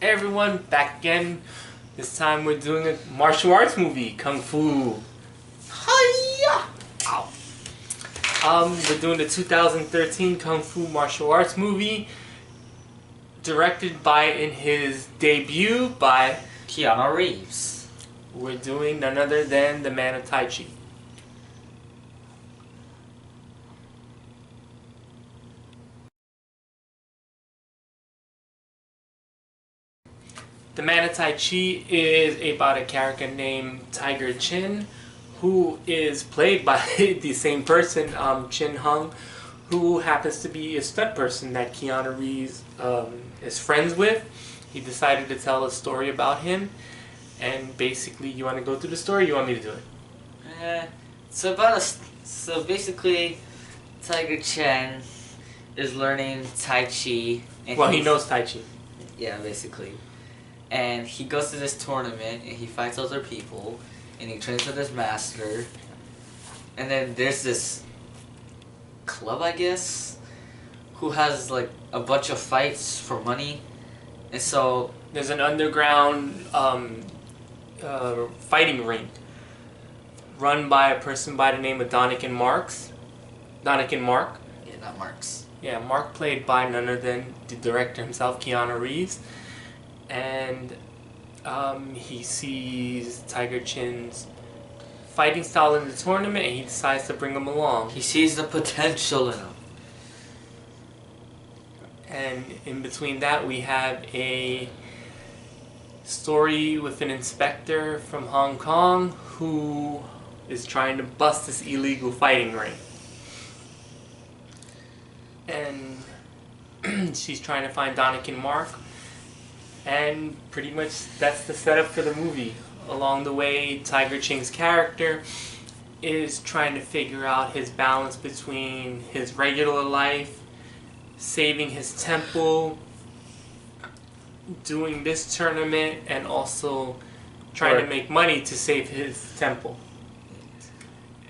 Hey everyone, back again. This time we're doing a martial arts movie, Kung Fu. Hiya! Ow. We're doing the 2013 Kung Fu martial arts movie, directed by, in his debut, by Keanu Reeves. We're doing none other than the man of Tai Chi. The Man of Tai Chi is about a character named Tiger Chen, who is played by the same person, Chin Hung, who happens to be a stunt person that Keanu Reeves is friends with. He decided to tell a story about him, and basically, you want to go through the story? You want me to do it? So basically, Tiger Chen is learning Tai Chi. Well, he knows Tai Chi. Yeah, basically. And he goes to this tournament and he fights other people and he trains with his master. And then there's this club, I guess, who has like a bunch of fights for money. And so there's an underground fighting ring run by a person by the name of Donican Mark. Yeah, not Marks. Yeah, Mark, played by none other than the director himself, Keanu Reeves. And he sees Tiger Chen's fighting style in the tournament and he decides to bring him along. He sees the potential in him. And in between that, we have a story with an inspector from Hong Kong who is trying to bust this illegal fighting ring. And she's trying to find Donican Mark. And pretty much that's the setup for the movie. Along the way, Tiger Chen's character is trying to figure out his balance between his regular life, saving his temple, doing this tournament, and also trying to make money to save his temple.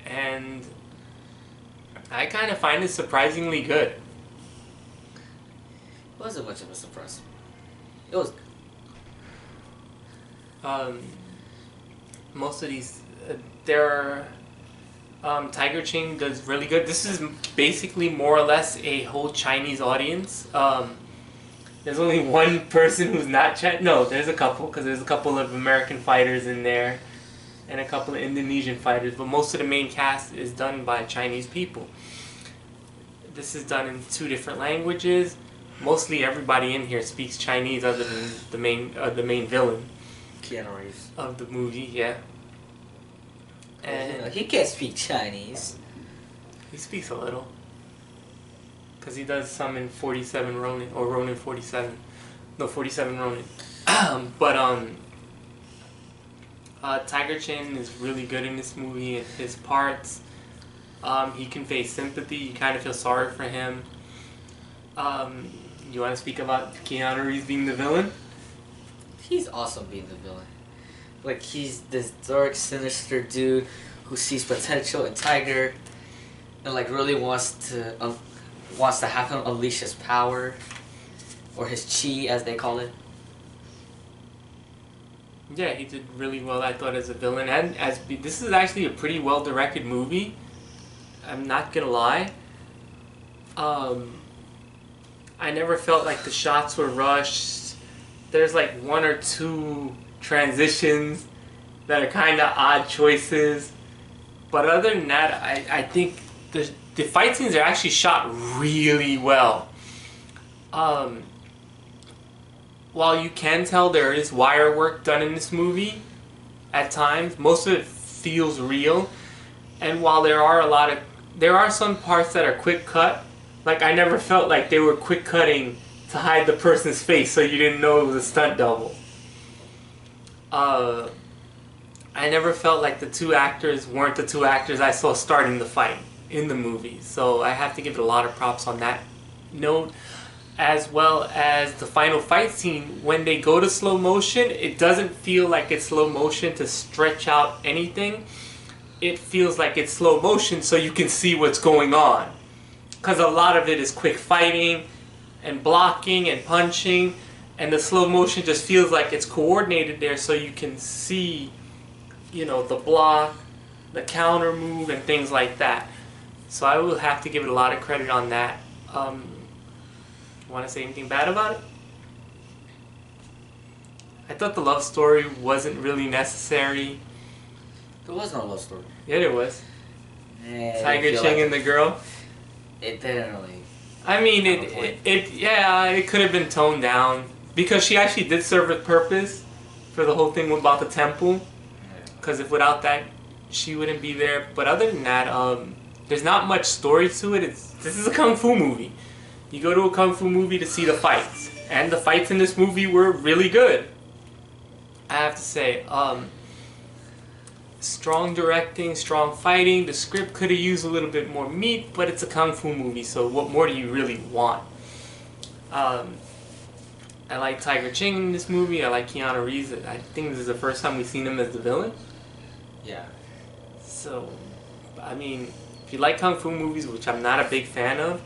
And I kind of find it surprisingly good. It wasn't much of a surprise. It was. Most of these, Tiger Chen does really good. This is basically more or less a whole Chinese audience. There's only one person who's not Chinese. No, there's a couple, because there's a couple of American fighters in there and a couple of Indonesian fighters, but most of the main cast is done by Chinese people. This is done in 2 different languages. Mostly everybody in here speaks Chinese other than the main villain. Keanu Reeves. Of the movie, yeah. And he can't speak Chinese. He speaks a little. Because he does some in 47 Ronin, or Ronin 47. No, 47 Ronin. Tiger Chen is really good in this movie. His parts, he conveys sympathy. You kind of feel sorry for him. You want to speak about Keanu Reeves being the villain? He's awesome being the villain. Like, he's this dark, sinister dude who sees potential in Tiger and like really wants to have him unleash his power, or his chi as they call it. Yeah, he did really well, I thought, as a villain. And this is actually a pretty well directed movie. I'm not gonna lie. I never felt like the shots were rushed. There's like 1 or 2 transitions that are kind of odd choices. But other than that, I think the fight scenes are actually shot really well. While you can tell there is wire work done in this movie at times, most of it feels real. And while there are some parts that are quick cut, like I never felt like they were quick cutting to hide the person's face so you didn't know it was a stunt double. I never felt like the 2 actors weren't the 2 actors I saw starting the fight in the movie. So I have to give it a lot of props on that note. As well as the final fight scene, when they go to slow motion, it doesn't feel like it's slow motion to stretch out anything. It feels like it's slow motion so you can see what's going on. Because a lot of it is quick fighting and blocking and punching, and the slow motion just feels like it's coordinated there, so you can see, you know, the block, the counter move, and things like that. So I will have to give it a lot of credit on that. Want to say anything bad about it? I thought the love story wasn't really necessary. There was no love story. Yeah, there was. Yeah, Tiger Chen and the girl. It didn't really. I mean, it could have been toned down because she actually did serve a purpose for the whole thing about the temple. Because if without that, she wouldn't be there. But other than that, there's not much story to it. This is a kung fu movie. You go to a kung fu movie to see the fights, and the fights in this movie were really good. I have to say, strong directing, strong fighting. The script could have used a little bit more meat, but it's a kung fu movie, so what more do you really want? I like Tiger Chen in this movie. I like Keanu Reeves. I think this is the first time we've seen him as the villain. Yeah. So, I mean, if you like kung fu movies, which I'm not a big fan of,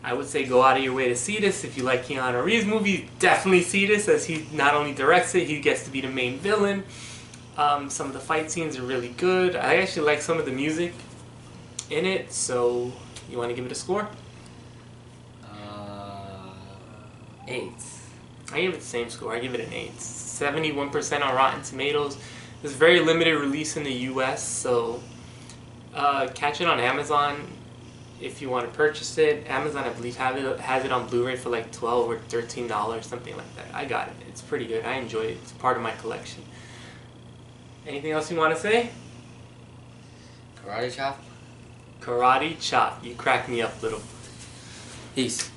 I would say go out of your way to see this. If you like Keanu Reeves' movies, definitely see this, as he not only directs it, he gets to be the main villain. Some of the fight scenes are really good. I actually like some of the music in it, so you want to give it a score? 8. I give it the same score. I give it an 8. 71% on Rotten Tomatoes. It's very limited release in the US, so catch it on Amazon if you want to purchase it. Amazon, I believe, has it on Blu-ray for like $12 or $13, something like that. I got it. It's pretty good. I enjoy it. It's part of my collection. Anything else you want to say? Karate chop? Karate chop. You crack me up, little. Peace.